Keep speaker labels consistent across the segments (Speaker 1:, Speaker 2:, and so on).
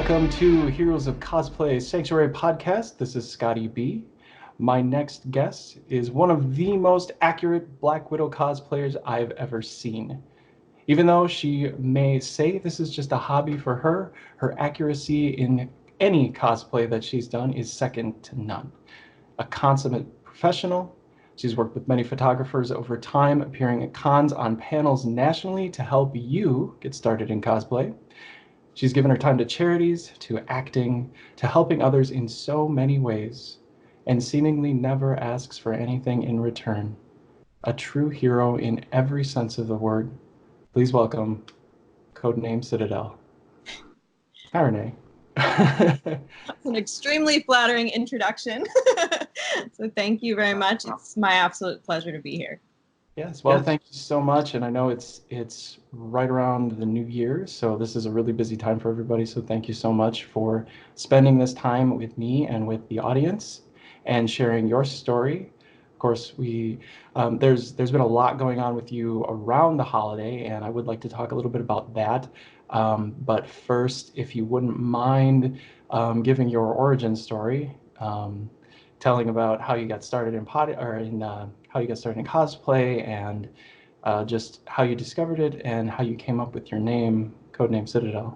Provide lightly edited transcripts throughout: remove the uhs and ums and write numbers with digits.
Speaker 1: Welcome to Heroes of Cosplay Sanctuary Podcast. This is Scotty B. My next guest is one of the most accurate Black Widow cosplayers I've ever seen. Even though she may say this is just a hobby for her, her accuracy in any cosplay that she's done is second to none. A consummate professional, she's worked with many photographers over time, appearing at cons on panels nationally to help you get started in cosplay. She's given her time to charities, to acting, to helping others in so many ways, and seemingly never asks for anything in return. A true hero in every sense of the word. Please welcome CodenameCitadel. Hi, Renee.
Speaker 2: That's an extremely flattering introduction. So thank you very much. It's my absolute pleasure to be here.
Speaker 1: Yes, well, thank you so much. And I know it's right around the new year, so this is a really busy time for everybody. So thank you so much for spending this time with me and with the audience and sharing your story. Of course, there's been a lot going on with you around the holiday, and I would like to talk a little bit about that. But first, if you wouldn't mind giving your origin story, telling about how you got started in how you got started in cosplay, and just how you discovered it and how you came up with your name, CodenameCitadel.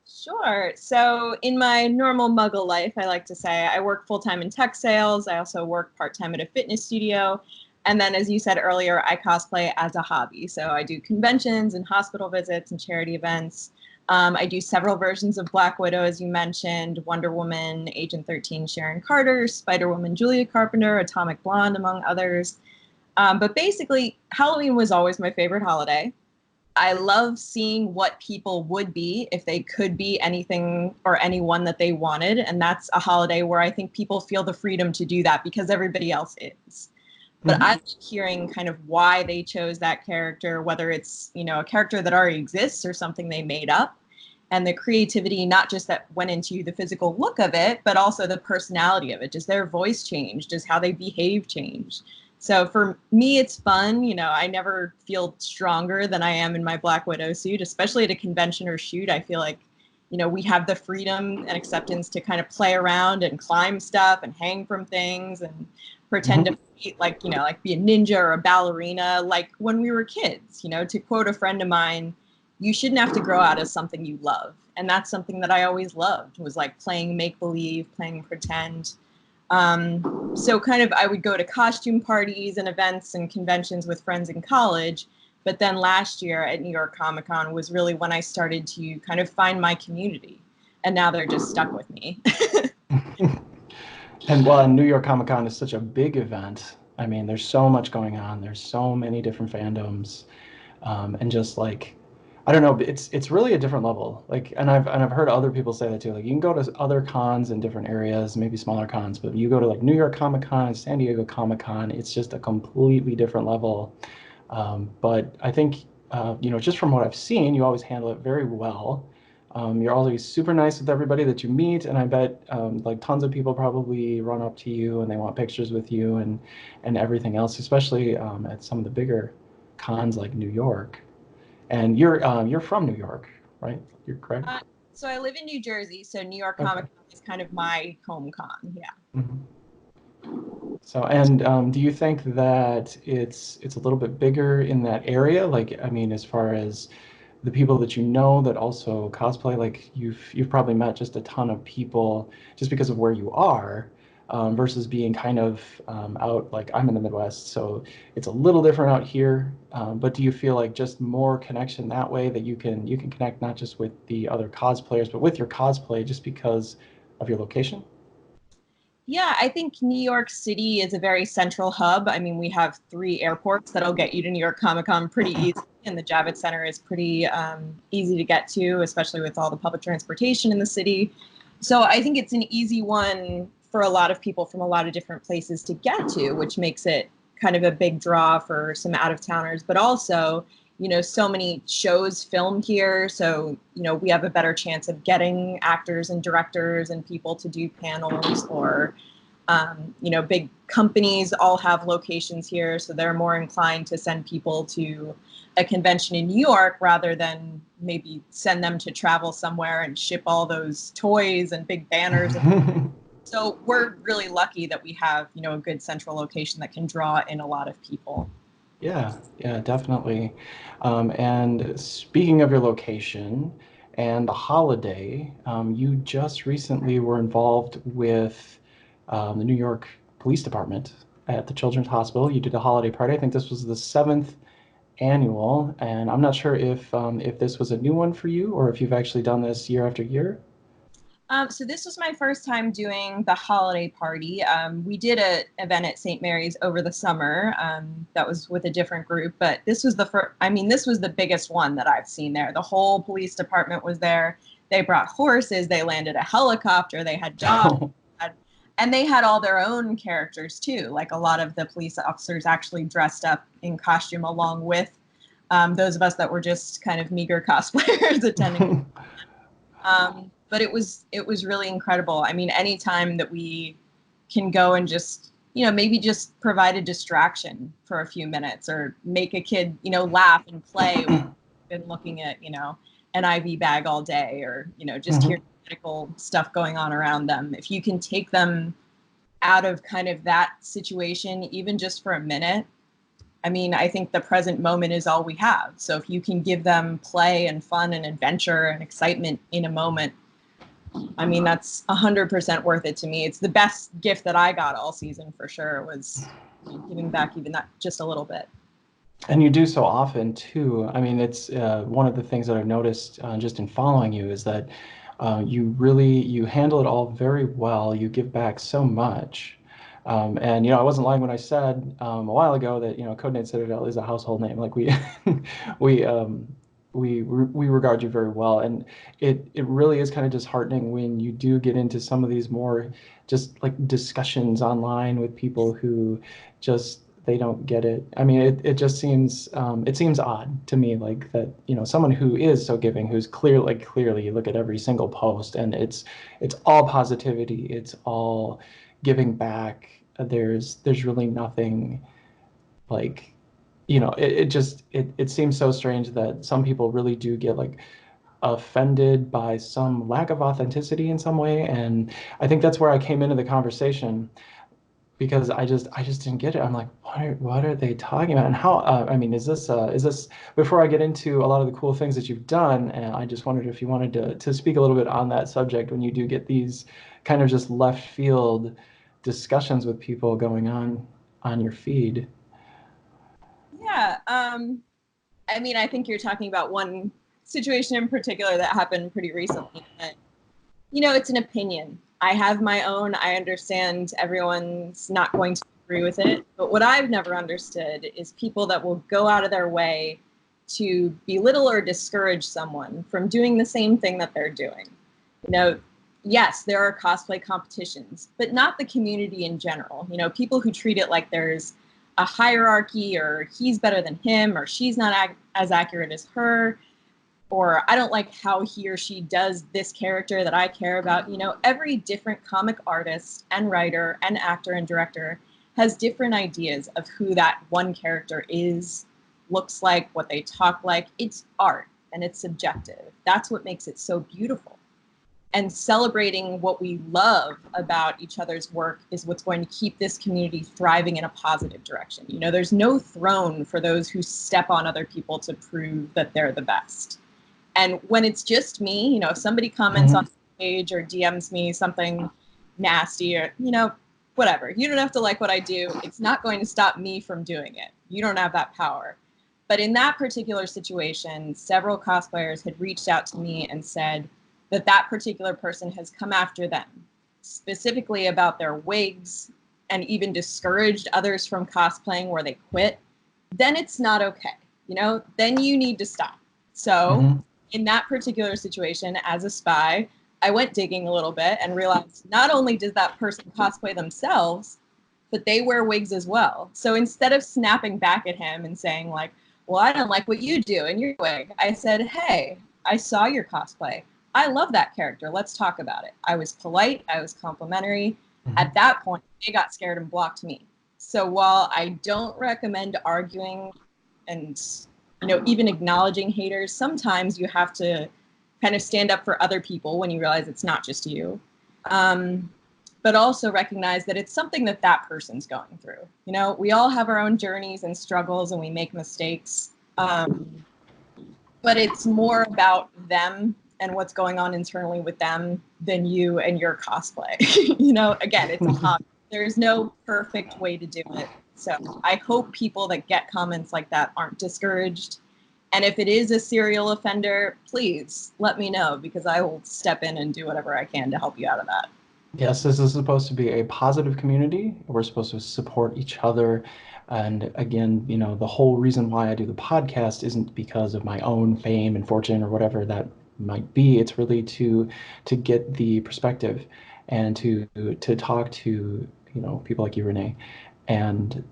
Speaker 2: Sure. So in my normal muggle life, I like to say I work full-time in tech sales. I also work part-time at a fitness studio. And then, as you said earlier, I cosplay as a hobby. So I do conventions and hospital visits and charity events. I do several versions of Black Widow, as you mentioned, Wonder Woman, Agent 13, Sharon Carter, Spider-Woman, Julia Carpenter, Atomic Blonde, among others. But basically, Halloween was always my favorite holiday. I love seeing what people would be if they could be anything or anyone that they wanted. And that's a holiday where I think people feel the freedom to do that because everybody else is. But I like hearing kind of why they chose that character, whether it's, a character that already exists or something they made up. And the creativity, not just that went into the physical look of it, but also the personality of it. Does their voice change? Does how they behave change? So for me, it's fun. I never feel stronger than I am in my Black Widow suit, especially at a convention or shoot. I feel like, we have the freedom and acceptance to kind of play around and climb stuff and hang from things and pretend to be like be a ninja or a ballerina, like when we were kids. To quote a friend of mine, you shouldn't have to grow out of something you love. And that's something that I always loved, was like playing make-believe, playing pretend. So kind of I would go to costume parties and events and conventions with friends in college. But then last year at New York Comic Con was really when I started to kind of find my community. And now they're just stuck with me.
Speaker 1: And while New York Comic Con is such a big event, I mean, there's so much going on. There's so many different fandoms, and just like, I don't know, it's really a different level. Like, and I've heard other people say that too. Like, you can go to other cons in different areas, maybe smaller cons, but you go to like New York Comic Con, San Diego Comic Con, it's just a completely different level. But I think, just from what I've seen, you always handle it very well. You're always super nice with everybody that you meet, and I bet like tons of people probably run up to you and they want pictures with you and everything else, especially at some of the bigger cons like New York. And you're from New York, right? You're correct?
Speaker 2: So I live in New Jersey, so New York Comic Con is kind of my home con, yeah.
Speaker 1: So, and do you think that it's a little bit bigger in that area? Like, I mean, as far as the people that you know that also cosplay, like you've probably met just a ton of people just because of where you are, versus being kind of out, like I'm in the Midwest, so it's a little different out here. But do you feel like just more connection that way, that you can connect not just with the other cosplayers, but with your cosplay just because of your location?
Speaker 2: Yeah, I think New York City is a very central hub. I mean, we have 3 airports that'll get you to New York Comic Con pretty easily, and the Javits Center is pretty easy to get to, especially with all the public transportation in the city. So I think it's an easy one for a lot of people from a lot of different places to get to, which makes it kind of a big draw for some out-of-towners, but also, so many shows filmed here. So, we have a better chance of getting actors and directors and people to do panels or You know, big companies all have locations here, so they're more inclined to send people to a convention in New York rather than maybe send them to travel somewhere and ship all those toys and big banners. So we're really lucky that we have, you know, a good central location that can draw in a lot of people.
Speaker 1: Yeah, yeah, definitely. And speaking of your location and the holiday, you just recently were involved with the New York Police Department at the Children's Hospital. You did a holiday party. I think this was the seventh annual, and I'm not sure if this was a new one for you or if you've actually done this year after year.
Speaker 2: So this was my first time doing the holiday party. We did an event at St. Mary's over the summer. That was with a different group, but this was the first. I mean, this was the biggest one that I've seen there. The whole police department was there. They brought horses. They landed a helicopter. They had dogs, and they had all their own characters too. Like a lot of the police officers actually dressed up in costume along with those of us that were just kind of meager cosplayers attending. But it was really incredible. I mean, anytime that we can go and just, you know, maybe just provide a distraction for a few minutes or make a kid, you know, laugh and play. We've been looking at, you know, an IV bag all day or, you know, just hear medical stuff going on around them. If you can take them out of kind of that situation, even just for a minute, I mean, I think the present moment is all we have. So if you can give them play and fun and adventure and excitement in a moment, I mean, that's 100% worth it to me. It's the best gift that I got all season for sure, was giving back even that just a little bit.
Speaker 1: And you do so often too. I mean, it's one of the things that I've noticed just in following you is that you handle it all very well. You give back so much. And you know, I wasn't lying when I said a while ago that, you know, CodenameCitadel is a household name. Like we we regard you very well, and it really is kind of disheartening when you do get into some of these more just like discussions online with people who just they don't get it. I mean, it just seems it seems odd to me, like that, you know, someone who is so giving, who's clearly you look at every single post and it's all positivity, it's all giving back. There's really nothing like, you know, it seems so strange that some people really do get like offended by some lack of authenticity in some way. And I think that's where I came into the conversation, because I just didn't get it. I'm like, what are they talking about? And how, I mean, is this, before I get into a lot of the cool things that you've done, and I just wondered if you wanted to speak a little bit on that subject when you do get these kind of just left field discussions with people going on your feed.
Speaker 2: Yeah. I mean, I think you're talking about one situation in particular that happened pretty recently. But, you know, it's an opinion. I have my own. I understand everyone's not going to agree with it. But what I've never understood is people that will go out of their way to belittle or discourage someone from doing the same thing that they're doing. You know, yes, there are cosplay competitions, but not the community in general. You know, people who treat it like there's a hierarchy, or he's better than him, or she's not as accurate as her, or I don't like how he or she does this character that I care about. You know, every different comic artist and writer and actor and director has different ideas of who that one character is, looks like, what they talk like. It's art and it's subjective. That's what makes it so beautiful. And celebrating what we love about each other's work is what's going to keep this community thriving in a positive direction. You know, there's no throne for those who step on other people to prove that they're the best. And when it's just me, you know, if somebody comments on the page or DMs me something nasty or, you know, whatever, you don't have to like what I do. It's not going to stop me from doing it. You don't have that power. But in that particular situation, several cosplayers had reached out to me and said that that particular person has come after them, specifically about their wigs, and even discouraged others from cosplaying where they quit. Then it's not okay. You know, then you need to stop. So in that particular situation, as a spy, I went digging a little bit and realized not only does that person cosplay themselves, but they wear wigs as well. So instead of snapping back at him and saying like, well, I don't like what you do in your wig, I said, hey, I saw your cosplay. I love that character. Let's talk about it. I was polite. I was complimentary. At that point, they got scared and blocked me. So while I don't recommend arguing and, you know, even acknowledging haters, sometimes you have to kind of stand up for other people when you realize it's not just you. But also recognize that it's something that that person's going through. You know, we all have our own journeys and struggles and we make mistakes. But it's more about them and what's going on internally with them than you and your cosplay. You know, again, it's a hobby. There's no perfect way to do it. So I hope people that get comments like that aren't discouraged. And if it is a serial offender, please let me know, because I will step in and do whatever I can to help you out of that.
Speaker 1: Yes, this is supposed to be a positive community. We're supposed to support each other. And again, you know, the whole reason why I do the podcast isn't because of my own fame and fortune or whatever that might be. It's really to get the perspective and to talk to, you know, people like you, Renee, and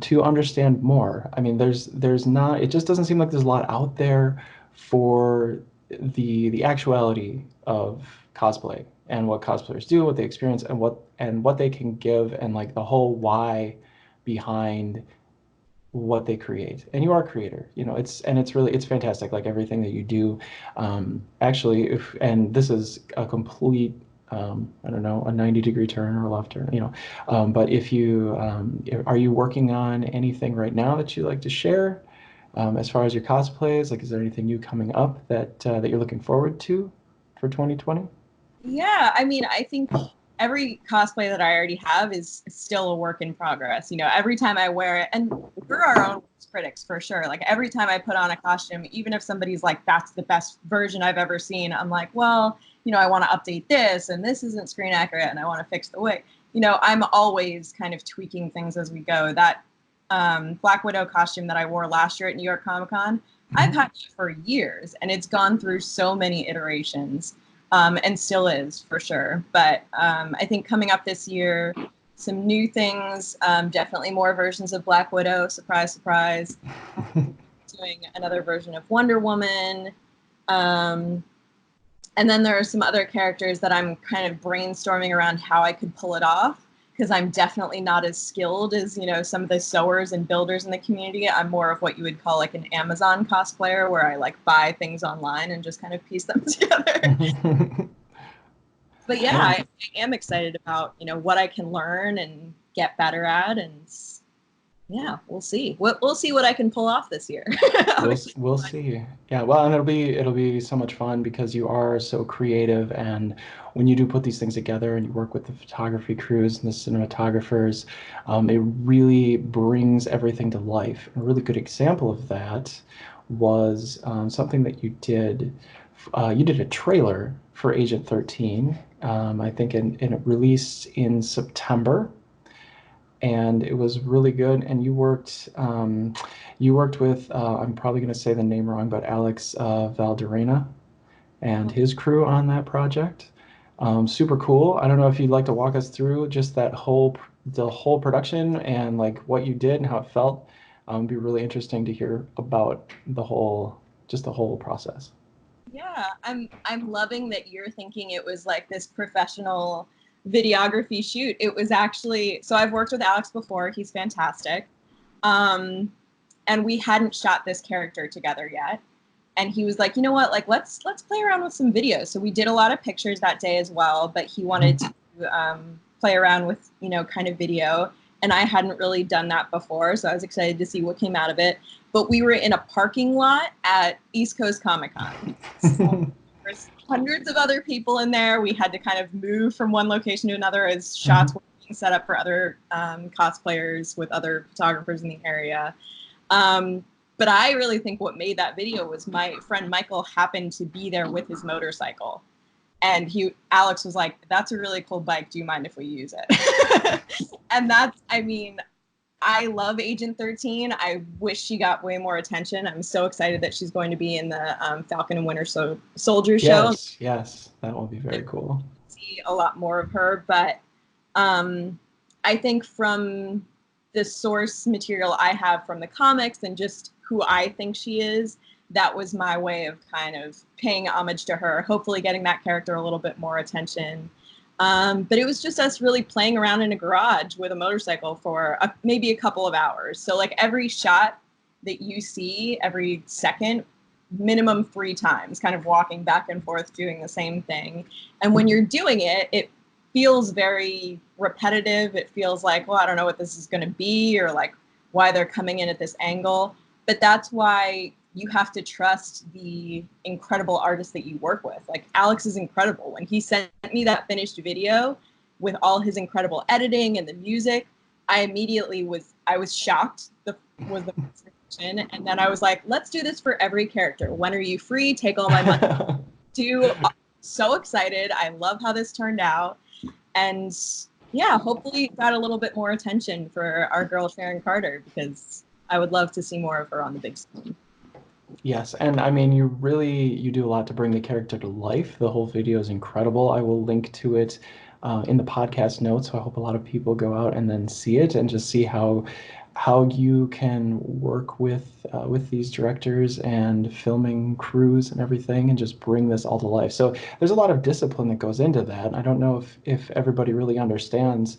Speaker 1: to understand more. I mean, there's not, it just doesn't seem like there's a lot out there for the actuality of cosplay and what cosplayers do, what they experience, and what they can give, and like the whole why behind what they create. And you are a creator, you know, it's fantastic, like everything that you do. Actually, and this is a complete I don't know, a 90-degree turn or a left turn, you know. But if you are you working on anything right now that you'd like to share as far as your cosplays? Like, is there anything new coming up that you're looking forward to for 2020?
Speaker 2: Yeah, I mean, I think every cosplay that I already have is still a work in progress. You know, every time I wear it, and we're our own critics for sure. Like every time I put on a costume, even if somebody's like, that's the best version I've ever seen, I'm like, well, you know, I want to update this, and this isn't screen accurate, and I want to fix the wig. You know, I'm always kind of tweaking things as we go. That Black Widow costume that I wore last year at New York Comic Con, I've had it for years, and it's gone through so many iterations. And still is, for sure. But I think coming up this year, some new things, definitely more versions of Black Widow, surprise, surprise. Doing another version of Wonder Woman. And then there are some other characters that I'm kind of brainstorming around how I could pull it off, because I'm definitely not as skilled as, you know, some of the sewers and builders in the community. I'm more of what you would call like an Amazon cosplayer, where I like buy things online and just kind of piece them together. But yeah, I am excited about, you know, what I can learn and get better at, and yeah, we'll see. We'll see what I can pull off this year.
Speaker 1: We'll see. Yeah, well, and it'll be so much fun because you are so creative, and when you do put these things together and you work with the photography crews and the cinematographers, it really brings everything to life. A really good example of that was something that you did. You did a trailer for Agent 13. I think it released in September, and it was really good. And you worked with I'm probably going to say the name wrong, but Alex Valderrama and his crew on that project. Super cool. I don't know if you'd like to walk us through just the whole production and like what you did and how it felt. It'd be really interesting to hear about the whole process.
Speaker 2: Yeah, I'm loving that you're thinking it was like this professional videography shoot. It was actually, so I've worked with Alex before. He's fantastic. And we hadn't shot this character together yet. And he was like, you know what, like let's play around with some videos. So we did a lot of pictures that day as well, but he wanted to play around with, you know, kind of video. And I hadn't really done that before, so I was excited to see what came out of it. But we were in a parking lot at East Coast Comic Con. So there's hundreds of other people in there. We had to kind of move from one location to another as shots were being set up for other cosplayers with other photographers in the area. But I really think what made that video was my friend Michael happened to be there with his motorcycle. And Alex was like, that's a really cool bike. Do you mind if we use it? And I mean, I love Agent 13. I wish she got way more attention. I'm so excited that she's going to be in the Falcon and Winter Soldier show.
Speaker 1: Yes, that will be very cool.
Speaker 2: See a lot more of her, but I think from the source material I have from the comics and just who I think she is, that was my way of kind of paying homage to her, hopefully getting that character a little bit more attention. But it was just us really playing around in a garage with a motorcycle for maybe a couple of hours. So like every shot that you see every second, minimum 3 times, kind of walking back and forth doing the same thing. And when you're doing it, it feels very repetitive. It feels like, well, I don't know what this is going to be, or like why they're coming in at this angle. But that's why you have to trust the incredible artists that you work with. Like Alex is incredible. When he sent me that finished video with all his incredible editing and the music, I was shocked. Was the first reaction. And then I was like, let's do this for every character. When are you free? Take all my money. So excited. I love how this turned out. And yeah, hopefully it got a little bit more attention for our girl Sharon Carter, because I would love to see more of her on the big screen.
Speaker 1: Yes, and I mean, you do a lot to bring the character to life. The whole video is incredible. I will link to it in the podcast notes, so I hope a lot of people go out and then see it and just see how you can work with these directors and filming crews and everything, and just bring this all to life. So there's a lot of discipline that goes into that. I don't know if everybody really understands,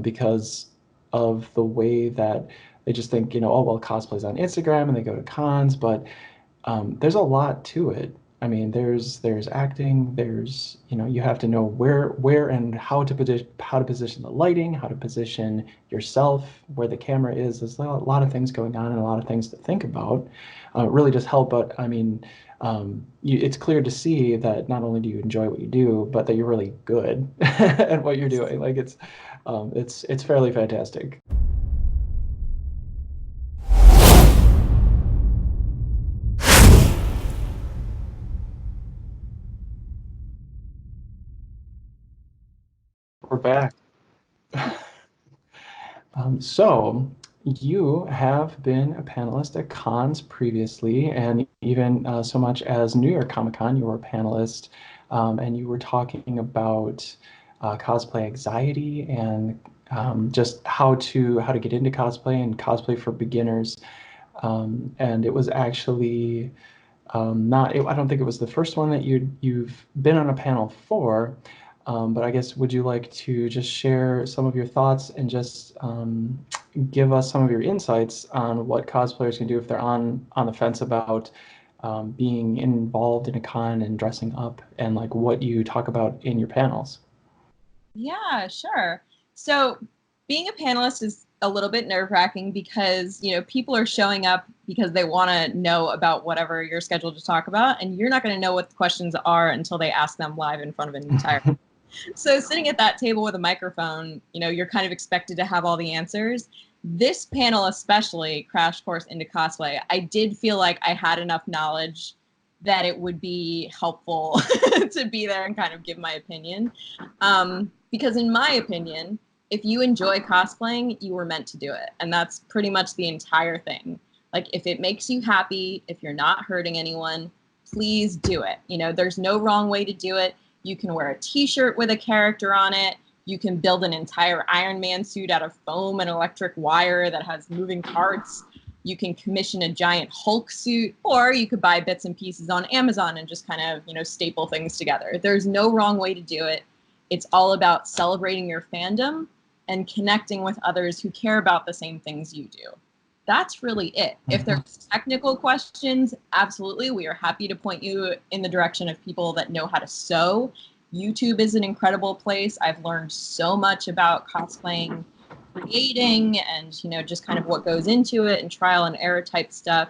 Speaker 1: because of the way that they just think, oh, well, cosplay's on Instagram and they go to cons, but there's a lot to it. I mean, there's acting, there's, you have to know where and how to position the lighting, how to position yourself, where the camera is. There's a lot of things going on and a lot of things to think about. It really does help, but I mean, it's clear to see that not only do you enjoy what you do, but that you're really good at what you're doing. Like it's fairly fantastic. We're back. So you have been a panelist at cons previously, and even so much as New York Comic Con, you were a panelist, and you were talking about cosplay anxiety and just how to get into cosplay and cosplay for beginners. And it was actually I don't think it was the first one that you've been on a panel for. But I guess, would you like to just share some of your thoughts and just give us some of your insights on what cosplayers can do if they're on the fence about being involved in a con and dressing up, and like what you talk about in your panels?
Speaker 2: Yeah, sure. So being a panelist is a little bit nerve-wracking because, people are showing up because they want to know about whatever you're scheduled to talk about, and you're not going to know what the questions are until they ask them live in front of an entire. So sitting at that table with a microphone, you're kind of expected to have all the answers. This panel especially, Crash Course into Cosplay, I did feel like I had enough knowledge that it would be helpful to be there and kind of give my opinion. Because in my opinion, if you enjoy cosplaying, you were meant to do it. And that's pretty much the entire thing. Like, if it makes you happy, if you're not hurting anyone, please do it. There's no wrong way to do it. You can wear a t-shirt with a character on it. You can build an entire Iron Man suit out of foam and electric wire that has moving parts. You can commission a giant Hulk suit, or you could buy bits and pieces on Amazon and just kind of, staple things together. There's no wrong way to do it. It's all about celebrating your fandom and connecting with others who care about the same things you do. That's really it. If there's technical questions, absolutely, we are happy to point you in the direction of people that know how to sew. YouTube is an incredible place. I've learned so much about cosplaying, creating, and just kind of what goes into it, and trial and error type stuff.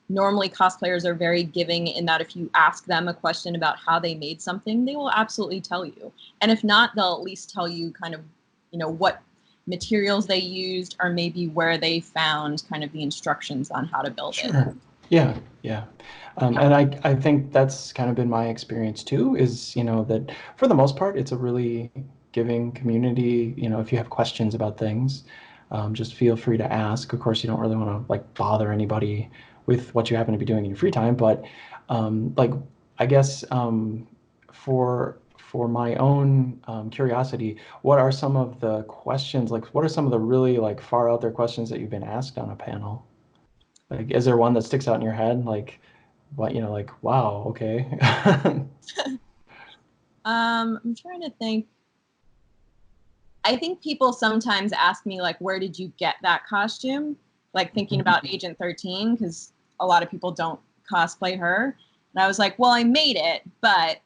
Speaker 2: Normally, cosplayers are very giving in that if you ask them a question about how they made something, they will absolutely tell you. And if not, they'll at least tell you kind of, what materials they used, or maybe where they found kind of the instructions on how to build it.
Speaker 1: Sure. Yeah. And I think that's kind of been my experience too, is, that for the most part, it's a really giving community. If you have questions about things, just feel free to ask. Of course, you don't really want to like bother anybody with what you happen to be doing in your free time, but like, I guess for my own curiosity, what are some of the questions, like what are some of the really like far out there questions that you've been asked on a panel? Like, is there one that sticks out in your head? Like, what, like, wow, okay.
Speaker 2: I'm trying to think. I think people sometimes ask me, like, where did you get that costume? Like, thinking about Agent 13, because a lot of people don't cosplay her. And I was like, well, I made it, but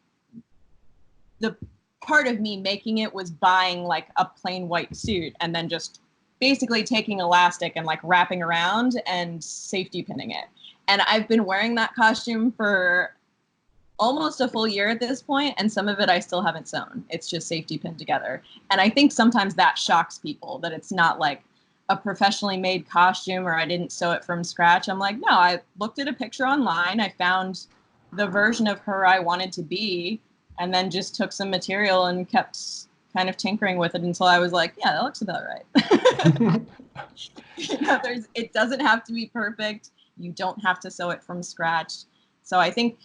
Speaker 2: the part of me making it was buying, like, a plain white suit and then just basically taking elastic and, like, wrapping around and safety pinning it. And I've been wearing that costume for almost a full year at this point, and some of it I still haven't sewn. It's just safety pinned together. And I think sometimes that shocks people, that it's not like a professionally made costume or I didn't sew it from scratch. I'm like, no, I looked at a picture online, I found the version of her I wanted to be, and then just took some material and kept kind of tinkering with it until I was like, yeah, that looks about right. It doesn't have to be perfect. You don't have to sew it from scratch. So I think,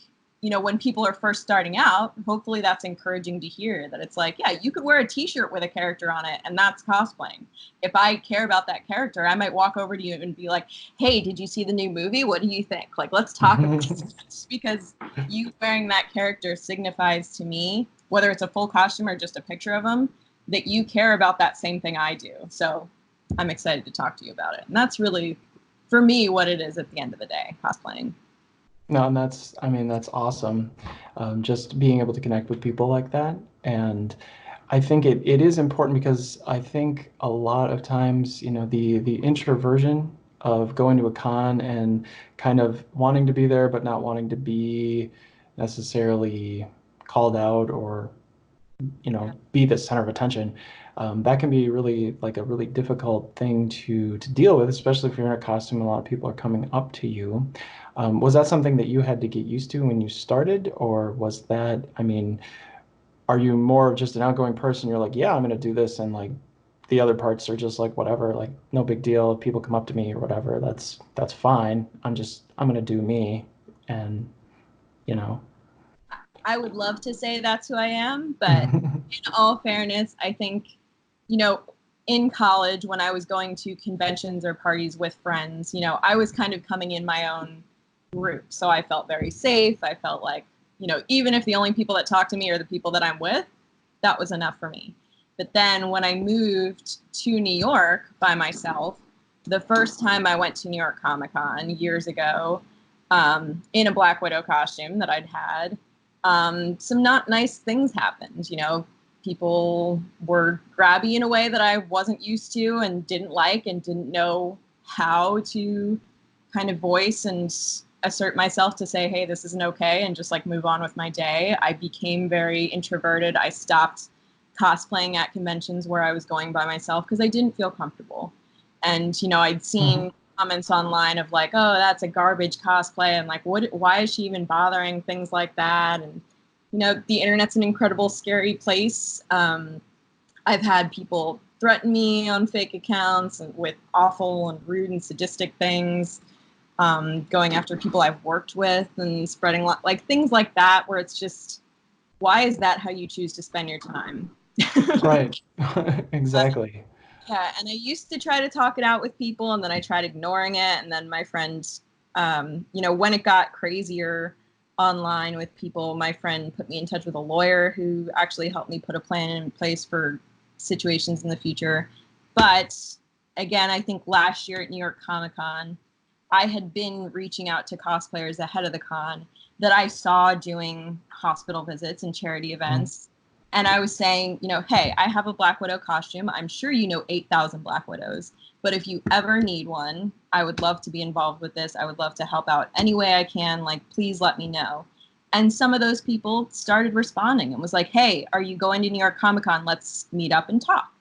Speaker 2: when people are first starting out, hopefully that's encouraging to hear, that it's like, yeah, you could wear a t-shirt with a character on it and that's cosplaying. If I care about that character, I might walk over to you and be like, hey, did you see the new movie? What do you think? Like, let's talk about this. Because you wearing that character signifies to me, whether it's a full costume or just a picture of them, that you care about that same thing I do. So I'm excited to talk to you about it. And that's really, for me, what it is at the end of the day, cosplaying.
Speaker 1: No, and that's awesome. Just being able to connect with people like that. And I think it is important, because I think a lot of times, the introversion of going to a con and kind of wanting to be there, but not wanting to be necessarily called out or, be the center of attention. That can be really, like, a really difficult thing to deal with, especially if you're in a costume and a lot of people are coming up to you. Was that something that you had to get used to when you started, or was that, are you more of just an outgoing person? You're like, yeah, I'm going to do this, and, like, the other parts are just like, whatever, like, no big deal. If people come up to me or whatever, that's fine. I'm going to do me, and, you know.
Speaker 2: I would love to say that's who I am, but in all fairness, I think, in college, when I was going to conventions or parties with friends, I was kind of coming in my own group. So I felt very safe. I felt like, even if the only people that talk to me are the people that I'm with, that was enough for me. But then when I moved to New York by myself, the first time I went to New York Comic Con years ago, in a Black Widow costume that I'd had, some not nice things happened. People were grabby in a way that I wasn't used to and didn't like and didn't know how to kind of voice and assert myself to say, hey, this isn't okay, and just, like, move on with my day. I became very introverted. I stopped cosplaying at conventions where I was going by myself because I didn't feel comfortable. And, I'd seen comments online of, like, oh, that's a garbage cosplay, and, like, why is she even bothering, things like that. And the internet's an incredible, scary place. I've had people threaten me on fake accounts and with awful and rude and sadistic things, going after people I've worked with and spreading, like, things like that, where it's just, why is that how you choose to spend your time?
Speaker 1: Right. Exactly.
Speaker 2: Yeah, and I used to try to talk it out with people, and then I tried ignoring it. And then my friend, when it got crazier online with people, my friend put me in touch with a lawyer who actually helped me put a plan in place for situations in the future. But again, I think last year at New York Comic Con, I had been reaching out to cosplayers ahead of the con that I saw doing hospital visits and charity events. And I was saying, hey, I have a Black Widow costume. I'm sure 8,000 Black Widows. But if you ever need one, I would love to be involved with this. I would love to help out any way I can. Like, please let me know. And some of those people started responding and was like, hey, are you going to New York Comic Con? Let's meet up and talk.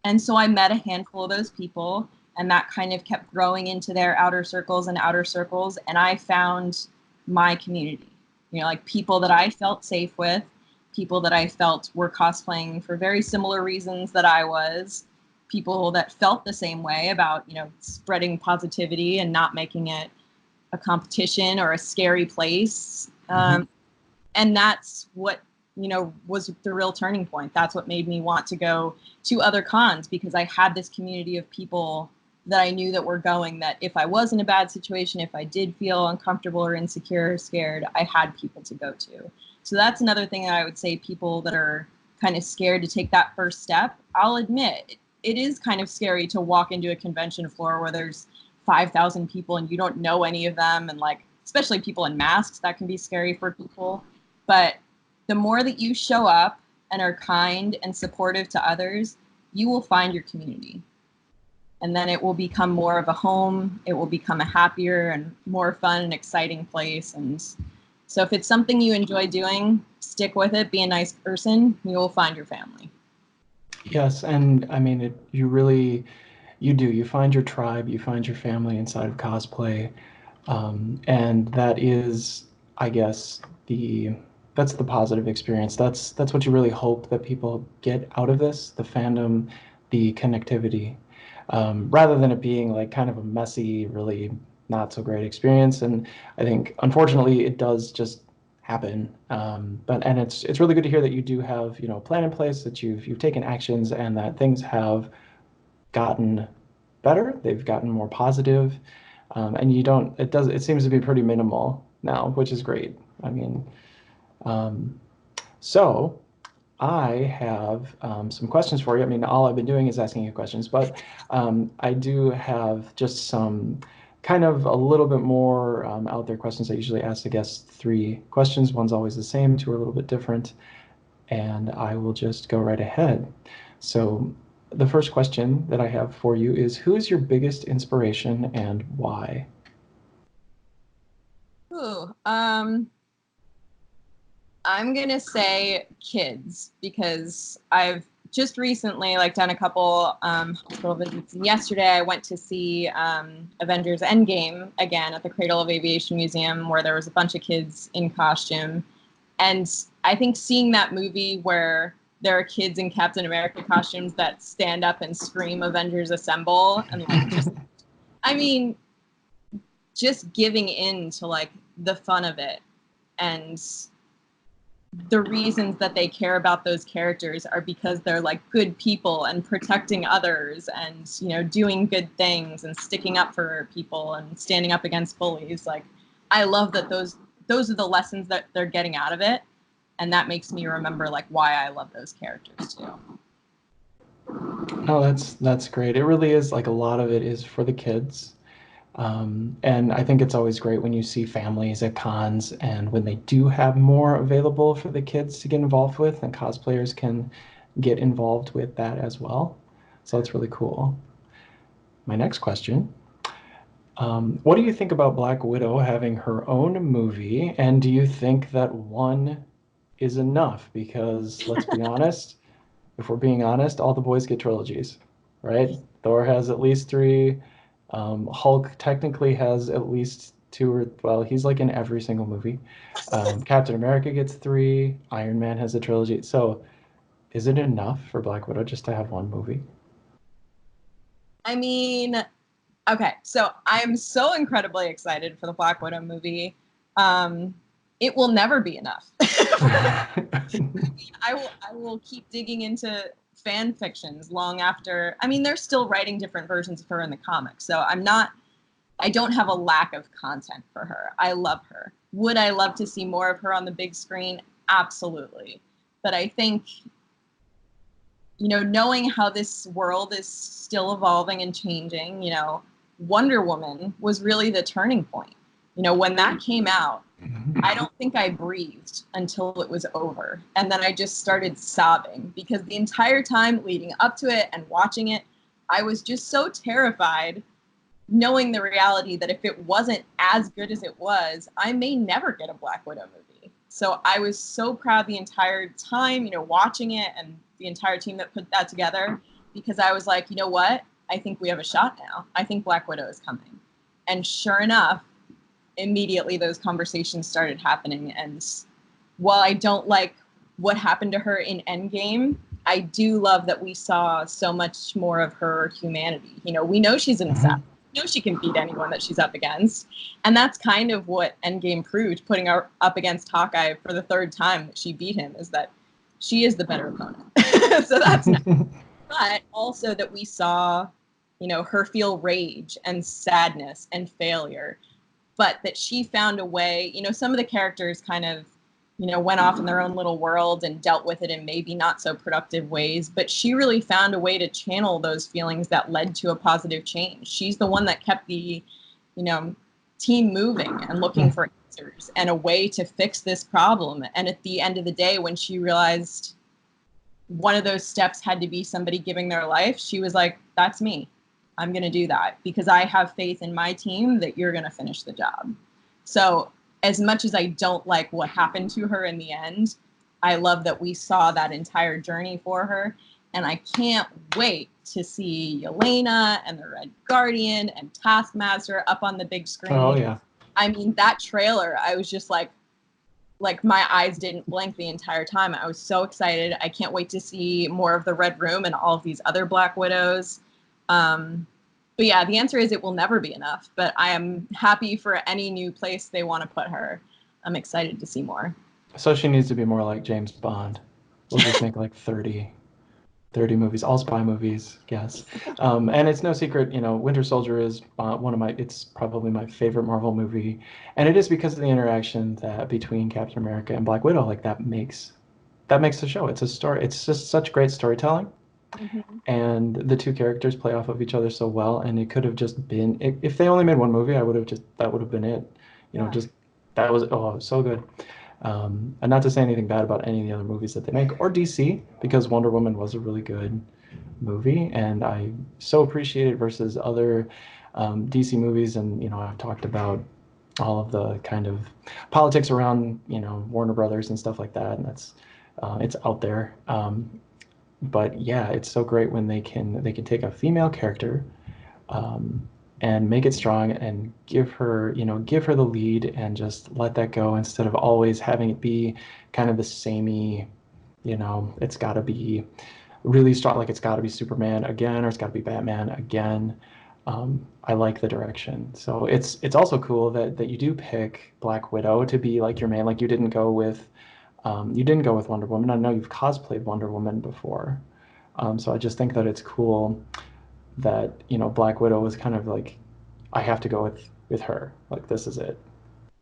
Speaker 2: And so I met a handful of those people, and that kind of kept growing into their outer circles. And I found my community, like, people that I felt safe with, people that I felt were cosplaying for very similar reasons that I was, people that felt the same way about, spreading positivity and not making it a competition or a scary place. And that's what, was the real turning point. That's what made me want to go to other cons, because I had this community of people that I knew that were going, that if I was in a bad situation, if I did feel uncomfortable or insecure or scared, I had people to go to. So that's another thing that I would say, people that are kind of scared to take that first step, I'll admit it is kind of scary to walk into a convention floor where there's 5,000 people and you don't know any of them, and like especially people in masks, that can be scary for people. But the more that you show up and are kind and supportive to others, you will find your community. And then it will become more of a home. It will become a happier and more fun and exciting place. And so if it's something you enjoy doing, stick with it, be a nice person, you will find your family.
Speaker 1: Yes, and I mean, you find your tribe, you find your family inside of cosplay. And that is, I guess, that's the positive experience. That's what you really hope that people get out of this, the fandom, the connectivity, rather than it being like kind of a messy, really not so great experience. And I think, unfortunately, it does just happen. And it's really good to hear that you do have, a plan in place, that you've taken actions, and that things have gotten better. They've gotten more positive. And it seems to be pretty minimal now, which is great. I mean, so I have some questions for you. I mean, all I've been doing is asking you questions, but I do have just some kind of a little bit more out there questions. I usually ask the guests 3 questions. One's always the same, 2 are a little bit different, and I will just go right ahead. So the first question that I have for you is, who is your biggest inspiration and why?
Speaker 2: Ooh, I'm gonna say kids, because I've just recently done a couple hospital visits. And yesterday I went to see Avengers Endgame again at the Cradle of Aviation Museum, where there was a bunch of kids in costume. And I think seeing that movie where there are kids in Captain America costumes that stand up and scream Avengers Assemble, and just giving in to the fun of it, and the reasons that they care about those characters are because they're good people and protecting others and doing good things and sticking up for people and standing up against bullies. I love that those are the lessons that they're getting out of it, and that makes me remember why I love those characters too.
Speaker 1: Oh, that's great. It really is, a lot of it is for the kids. And I think it's always great when you see families at cons, and when they do have more available for the kids to get involved with, and cosplayers can get involved with that as well. So it's really cool. My next question. What do you think about Black Widow having her own movie? And do you think that one is enough? Because let's be honest, if we're being honest, all the boys get trilogies, right? Thor has at least 3. Hulk technically has at least 2, or well, he's in every single movie. Captain America gets 3. Iron Man has a trilogy. So is it enough for Black Widow just to have one movie?
Speaker 2: I mean, okay, so I'm so incredibly excited for the Black Widow movie. It will never be enough. I will keep digging into fan fictions long after. I mean, they're still writing different versions of her in the comics, so I don't have a lack of content for her. I love her. Would I love to see more of her on the big screen? Absolutely. But I think, knowing how this world is still evolving and changing, Wonder Woman was really the turning point. When that came out, I don't think I breathed until it was over. And then I just started sobbing, because the entire time leading up to it and watching it, I was just so terrified, knowing the reality that if it wasn't as good as it was, I may never get a Black Widow movie. So I was so proud the entire time, watching it, and the entire team that put that together, because I was like, you know what? I think we have a shot now. I think Black Widow is coming. And sure enough, immediately those conversations started happening. And while I don't like what happened to her in Endgame, I do love that we saw so much more of her humanity. We know she's an assassin. We know she can beat anyone that she's up against. And that's kind of what Endgame proved, putting her up against Hawkeye for the 3rd time that she beat him, is that she is the better opponent. So that's nice. But also that we saw, her feel rage and sadness and failure, but that she found a way. Some of the characters kind of went off in their own little world and dealt with it in maybe not so productive ways. But she really found a way to channel those feelings that led to a positive change. She's the one that kept the, team moving and looking for answers and a way to fix this problem. And at the end of the day, when she realized one of those steps had to be somebody giving their life, she was like, that's me. I'm going to do that because I have faith in my team that you're going to finish the job. So as much as I don't like what happened to her in the end, I love that we saw that entire journey for her. And I can't wait to see Yelena and the Red Guardian and Taskmaster up on the big screen.
Speaker 1: Oh, yeah.
Speaker 2: I mean, that trailer, I was just like my eyes didn't blink the entire time. I was so excited. I can't wait to see more of the Red Room and all of these other Black Widows. But yeah, the answer is it will never be enough. But I am happy for any new place they want to put her. I'm excited to see more.
Speaker 1: So she needs to be more like James Bond. We'll just make like 30 movies, all spy movies, yes. And it's no secret, Winter Soldier is it's probably my favorite Marvel movie. And it is because of the interaction that between Captain America and Black Widow, like that makes the show. It's a story. It's just such great storytelling.
Speaker 2: Mm-hmm.
Speaker 1: And the two characters play off of each other so well. And it could have just been, if they only made one movie, that would have been it. That was so good. And not to say anything bad about any of the other movies that they make, or DC, because Wonder Woman was a really good movie, and I so appreciate it versus other DC movies. And I've talked about all of the kind of politics around Warner Brothers and stuff like that, and that's it's out there. But yeah, it's so great when they can take a female character and make it strong and give her the lead and just let that go instead of always having it be kind of the samey, it's got to be really strong, like it's got to be Superman again or it's got to be Batman again. I like the direction. So it's also cool that you do pick Black Widow to be like your main, like you didn't go with Wonder Woman. I know you've cosplayed Wonder Woman before. So I just think that it's cool that Black Widow was kind of like, I have to go with her, like this is it.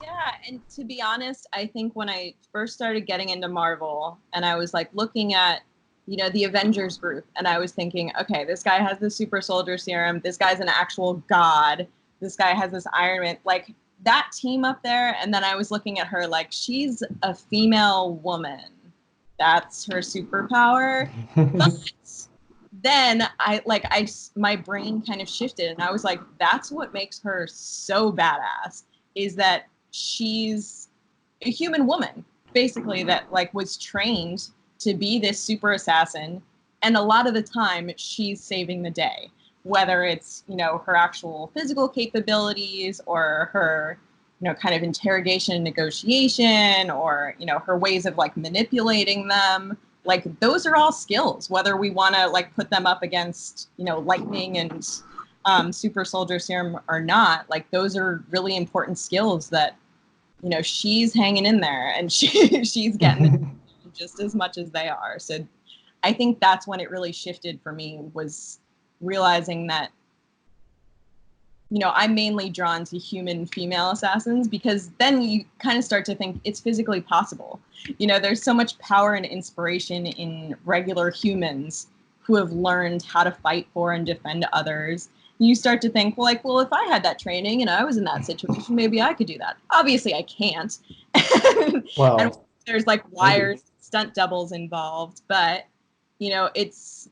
Speaker 2: Yeah, and to be honest, I think when I first started getting into Marvel and I was like looking at the Avengers group, and I was thinking, okay, this guy has the super soldier serum, this guy's an actual god, this guy has this Iron Man, like that team up there. And then I was looking at her like, she's a female woman, that's her superpower. But then my brain kind of shifted and I was like, that's what makes her so badass, is that she's a human woman, basically, that like was trained to be this super assassin. And a lot of the time she's saving the day, whether it's, her actual physical capabilities or her, kind of interrogation and negotiation, or, her ways of like manipulating them. Like those are all skills, whether we want to like put them up against, lightning and super soldier serum or not. Like those are really important skills that, she's hanging in there and she's getting just as much as they are. So I think that's when it really shifted for me, was realizing that, I'm mainly drawn to human female assassins, because then you kind of start to think it's physically possible. There's so much power and inspiration in regular humans who have learned how to fight for and defend others. You start to think, well, if I had that training and I was in that situation, maybe I could do that. Obviously, I can't.
Speaker 1: Well,
Speaker 2: and there's like wires, stunt doubles involved, but it's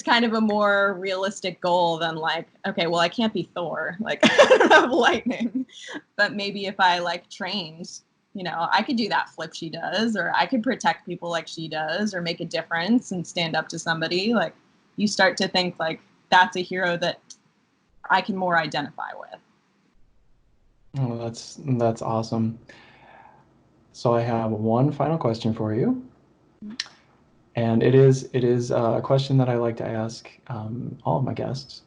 Speaker 2: kind of a more realistic goal than like, okay, well, I can't be Thor, like I don't have lightning, but maybe if I like trained, I could do that flip she does, or I could protect people like she does, or make a difference and stand up to somebody. Like you start to think like that's a hero that I can more identify with.
Speaker 1: Oh, that's awesome. So I have one final question for you. And it is a question that I like to ask all of my guests.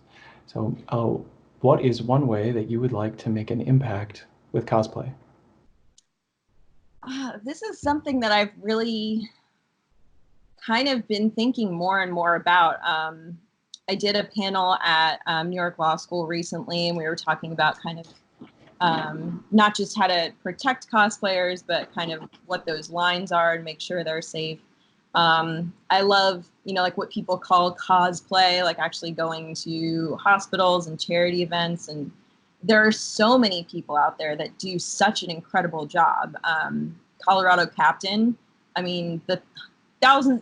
Speaker 1: So, what is one way that you would like to make an impact with cosplay?
Speaker 2: This is something that I've really kind of been thinking more and more about. I did a panel at New York Law School recently, and we were talking about kind of not just how to protect cosplayers, but kind of what those lines are and make sure they're safe. I love, like what people call cosplay, like actually going to hospitals and charity events. And there are so many people out there that do such an incredible job. Colorado Captain, I mean, the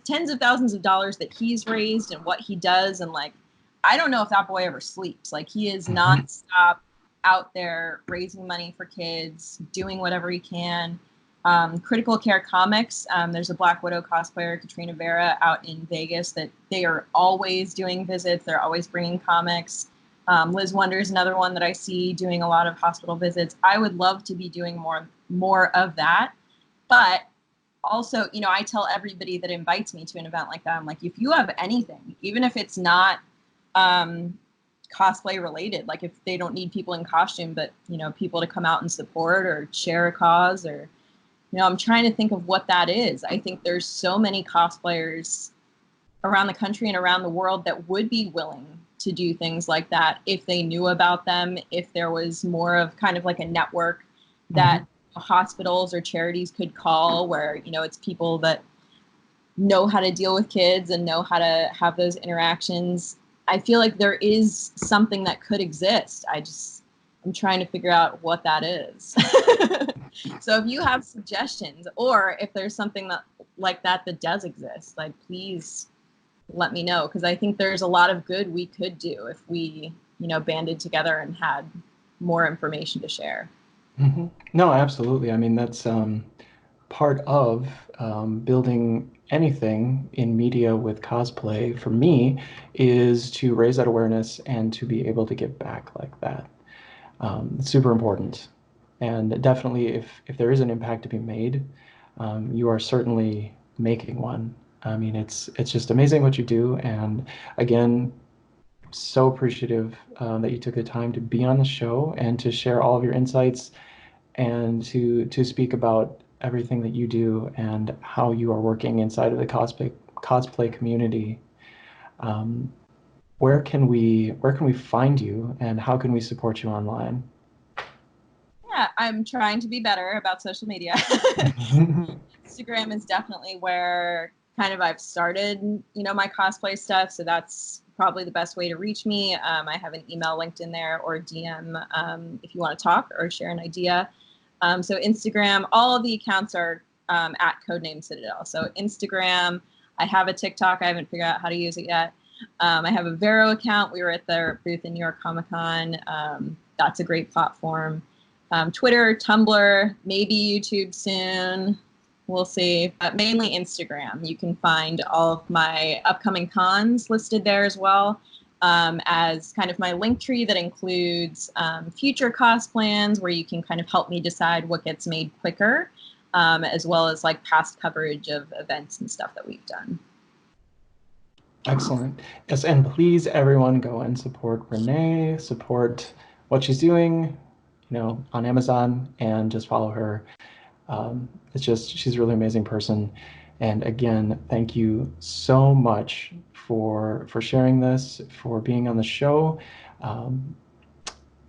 Speaker 2: tens of thousands of dollars that he's raised and what he does. And like, I don't know if that boy ever sleeps. Like he is nonstop out there raising money for kids, doing whatever he can. Critical Care Comics, there's a Black Widow cosplayer, Katrina Vera, out in Vegas that they are always doing visits. They're always bringing comics. Liz Wonder is another one that I see doing a lot of hospital visits. I would love to be doing more of that. But also, I tell everybody that invites me to an event like that, I'm like, if you have anything, even if it's not cosplay related, like if they don't need people in costume, but, people to come out and support or share a cause or, I'm trying to think of what that is. I think there's so many cosplayers around the country and around the world that would be willing to do things like that if they knew about them, if there was more of kind of like a network that hospitals or charities could call where, it's people that know how to deal with kids and know how to have those interactions. I feel like there is something that could exist. I'm trying to figure out what that is. So if you have suggestions or if there's something like that does exist, like please let me know. Because I think there's a lot of good we could do if we, banded together and had more information to share.
Speaker 1: No, absolutely. I mean, that's part of building anything in media with cosplay for me is to raise that awareness and to be able to give back like that. It's super important. And definitely if there is an impact to be made, you are certainly making one. I mean, it's just amazing what you do. And again, so appreciative that you took the time to be on the show and to share all of your insights and to speak about everything that you do and how you are working inside of the cosplay community. Where can we find you and how can we support you online?
Speaker 2: Yeah, I'm trying to be better about social media. Instagram is definitely where kind of I've started, my cosplay stuff. So that's probably the best way to reach me. I have an email linked in there or DM if you want to talk or share an idea. So Instagram, all of the accounts are at CodenameCitadel. So Instagram, I have a TikTok. I haven't figured out how to use it yet. I have a Vero account. We were at their booth in New York Comic Con. That's a great platform. Twitter, Tumblr, maybe YouTube soon. We'll see. But mainly Instagram. You can find all of my upcoming cons listed there as well. As kind of my link tree that includes future cost plans where you can kind of help me decide what gets made quicker, as well as like past coverage of events and stuff that we've done.
Speaker 1: Excellent. Yes, and please everyone go and support Renee, support what she's doing, on Amazon and just follow her. She's a really amazing person. And again, thank you so much for sharing this, for being on the show.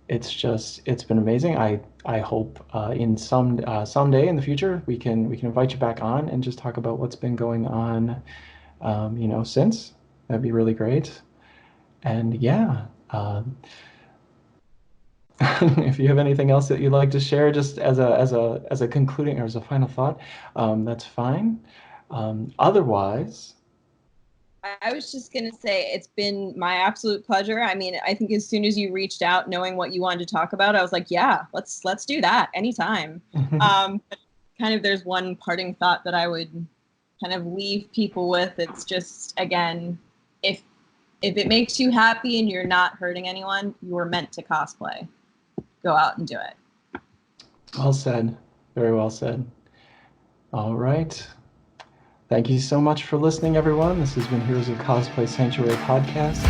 Speaker 1: It's been amazing. I hope in someday in the future we can invite you back on and just talk about what's been going on, since. That'd be really great. And yeah. If you have anything else that you'd like to share, just as a concluding or as a final thought, that's fine. Otherwise,
Speaker 2: I was just gonna say it's been my absolute pleasure. I mean, I think as soon as you reached out, knowing what you wanted to talk about, I was like, yeah, let's do that anytime. But kind of, there's one parting thought that I would kind of leave people with. It's just, again, if it makes you happy and you're not hurting anyone, you were meant to cosplay. Go out and do it.
Speaker 1: Well said. Very well said. All right. Thank you so much for listening, everyone. This has been Heroes of Cosplay Sanctuary Podcast.